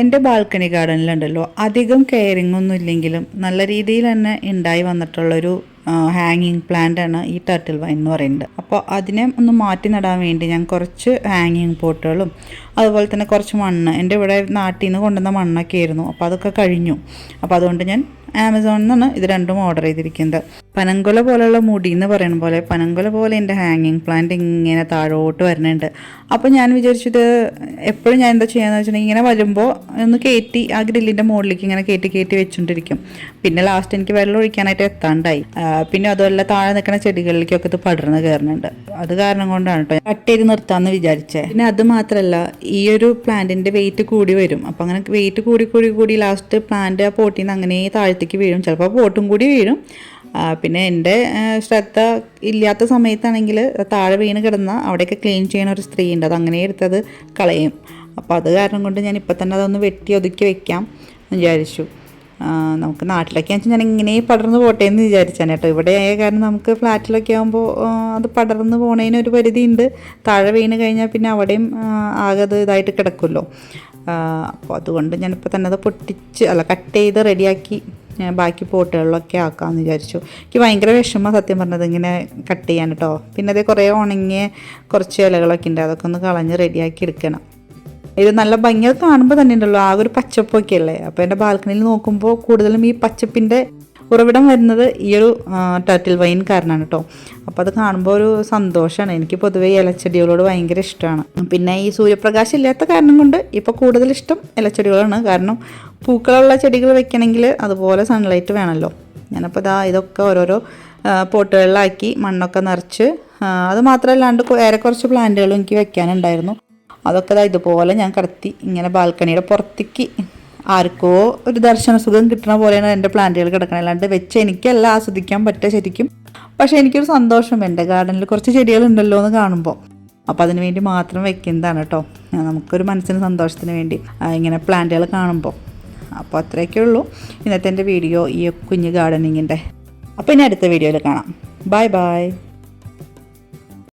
എൻ്റെ ബാൽക്കണി ഗാർഡനിലുണ്ടല്ലോ അധികം കെയറിങ് ഒന്നും ഇല്ലെങ്കിലും നല്ല രീതിയിൽ തന്നെ ഉണ്ടായി വന്നിട്ടുള്ളൊരു ഹാങ്ങിങ് പ്ലാന്റ് ആണ് ഈ ടർട്ടിൽ വൈൻ എന്ന് പറയുന്നത്. അപ്പോൾ അതിനെ ഒന്ന് മാറ്റി നടാൻ വേണ്ടി ഞാൻ കുറച്ച് ഹാങ്ങിങ് പോട്ടുകളും അതുപോലെ തന്നെ കുറച്ച് മണ്ണ്, എൻ്റെ ഇവിടെ നാട്ടിൽ നിന്ന് കൊണ്ടുവന്ന മണ്ണൊക്കെ ആയിരുന്നു, അപ്പോൾ അതൊക്കെ കഴിഞ്ഞു. അപ്പോൾ അതുകൊണ്ട് ഞാൻ ആമസോണിൽ നിന്നാണ് ഇത് രണ്ടും ഓർഡർ ചെയ്തിരിക്കുന്നത്. പനങ്കുല പോലെയുള്ള മുടി എന്ന് പറയുന്ന പോലെ പനങ്കുല പോലെ എൻ്റെ ഹാങ്ങിങ് പ്ലാന്റ് ഇങ്ങനെ താഴോട്ട് വരുന്നുണ്ട്. അപ്പോൾ ഞാൻ വിചാരിച്ചത് എപ്പോഴും ഞാൻ എന്താ ചെയ്യാന്ന് വെച്ചിട്ടുണ്ടെങ്കിൽ ഇങ്ങനെ വരുമ്പോൾ ഒന്ന് കയറ്റി ആ ഗ്രില്ലിൻ്റെ മുകളിലേക്ക് ഇങ്ങനെ കയറ്റി വെച്ചുകൊണ്ടിരിക്കും. പിന്നെ ലാസ്റ്റ് എനിക്ക് വെള്ളം ഒഴിക്കാനായിട്ട് എത്താണ്ടായി. പിന്നെ അതുപോലെ താഴെ നിൽക്കുന്ന ചെടികളിലേക്കൊക്കെ ഇത് പടർന്ന് കയറുന്നുണ്ട്. അത് കാരണം കൊണ്ടാണ് കേട്ടോ കട്ട് ചെയ്ത് നിർത്താമെന്ന് വിചാരിച്ചത്. പിന്നെ അത് മാത്രമല്ല, ഈ ഒരു പ്ലാന്റിൻ്റെ വെയിറ്റ് കൂടി വരും. അപ്പോൾ അങ്ങനെ വെയിറ്റ് കൂടി ലാസ്റ്റ് പ്ലാന്റ് ആ പോട്ടിൽ നിന്ന് അങ്ങനെ താഴത്തേക്ക് വീഴും. ചിലപ്പോൾ പോട്ടും കൂടി വീഴും. പിന്നെ എൻ്റെ ശ്രദ്ധ ഇല്ലാത്ത സമയത്താണെങ്കിൽ താഴെ വീണ് കിടന്ന അവിടെയൊക്കെ ക്ലീൻ ചെയ്യുന്ന ഒരു സ്ത്രീ ഉണ്ട്, അത് അങ്ങനെ എടുത്തത് കളയും. അപ്പോൾ അത് കാരണം കൊണ്ട് ഞാൻ ഇപ്പം തന്നെ അതൊന്ന് വെട്ടി ഒതുക്കി വെക്കാം എന്ന് വിചാരിച്ചു. നമുക്ക് നാട്ടിലൊക്കെ വെച്ചാൽ ഞാൻ ഇങ്ങനെ പടർന്ന് പോട്ടെ എന്ന് വിചാരിച്ചാണ് കേട്ടോ. ഇവിടെ ആയ കാരണം നമുക്ക് ഫ്ലാറ്റിലൊക്കെ ആകുമ്പോൾ അത് പടർന്ന് പോണതിനൊരു പരിധിയുണ്ട്. താഴെ വീണ് കഴിഞ്ഞാൽ പിന്നെ അവിടെയും ആകെ ഇതായിട്ട് കിടക്കുമല്ലോ. അപ്പോൾ അതുകൊണ്ട് ഞാനിപ്പോൾ തന്നെ അത് കട്ട് ചെയ്ത് റെഡിയാക്കി ബാക്കി പോട്ടുകളിലൊക്കെ ആക്കാമെന്ന് വിചാരിച്ചു. എനിക്ക് ഭയങ്കര വിഷമം സത്യം പറഞ്ഞത് ഇങ്ങനെ കട്ട് ചെയ്യാൻ കേട്ടോ. പിന്നെ അത് കുറേ ഉണങ്ങിയ കുറച്ച് ഇലകളൊക്കെ ഉണ്ട്, അതൊക്കെ ഒന്ന് കളഞ്ഞ് റെഡിയാക്കി എടുക്കണം. ഇത് നല്ല ഭംഗിയൊക്കെ കാണുമ്പോൾ തന്നെ ഉണ്ടല്ലോ ആകെ ഒരു പച്ചപ്പൊക്കെ അല്ലേ. അപ്പോൾ എൻ്റെ ബാൽക്കണിയിൽ നോക്കുമ്പോൾ കൂടുതലും ഈ പച്ചപ്പിൻ്റെ ഉറവിടം വരുന്നത് ഈ ഒരു ടർട്ടിൽ വൈൻ കാരണമാണ് കേട്ടോ. അപ്പോൾ അത് കാണുമ്പോൾ ഒരു സന്തോഷമാണ്. എനിക്ക് പൊതുവേ ഇലച്ചെടികളോട് ഭയങ്കര ഇഷ്ടമാണ്. പിന്നെ ഈ സൂര്യപ്രകാശം ഇല്ലാത്ത കാരണം കൊണ്ട് ഇപ്പോൾ കൂടുതൽ ഇഷ്ടം ഇലച്ചെടികളാണ്. കാരണം പൂക്കളുള്ള ചെടികൾ വെക്കണമെങ്കിൽ അതുപോലെ സൺലൈറ്റ് വേണമല്ലോ. ഞാനപ്പോൾ ഇതൊക്കെ ഓരോരോ പോട്ടുകളിലാക്കി മണ്ണൊക്കെ നിറച്ച്, അത് മാത്രമല്ലാണ്ട് വേറെ കുറച്ച് പ്ലാന്റുകളും എനിക്ക് വെക്കാനുണ്ടായിരുന്നു. അതൊക്കെ ഇതുപോലെ ഞാൻ കടത്തി ഇങ്ങനെ ബാൽക്കണിയുടെ പുറത്തേക്ക് ആർക്കോ ഒരു ദർശന സുഖം കിട്ടുന്ന പോലെയാണ് എൻ്റെ പ്ലാന്റുകൾ കിടക്കണം. അല്ലാണ്ട് വെച്ച് എനിക്കെല്ലാം ആസ്വദിക്കാൻ പറ്റുക ശരിക്കും. പക്ഷേ എനിക്കൊരു സന്തോഷം എൻ്റെ ഗാർഡനിൽ കുറച്ച് ചെടികളുണ്ടല്ലോ എന്ന് കാണുമ്പോൾ. അപ്പോൾ അതിന് വേണ്ടി മാത്രം വെക്കുന്നതാണ് കേട്ടോ. നമുക്കൊരു മനസ്സിന് സന്തോഷത്തിന് വേണ്ടി ഇങ്ങനെ പ്ലാന്റുകൾ കാണുമ്പോൾ. അപ്പോൾ അത്രയൊക്കെ ഉള്ളൂ ഇന്നത്തെ എൻ്റെ വീഡിയോ, ഈ കുഞ്ഞ് ഗാർഡനിങ്ങിൻ്റെ. അപ്പോൾ ഇനി അടുത്ത വീഡിയോയിൽ കാണാം. ബൈ.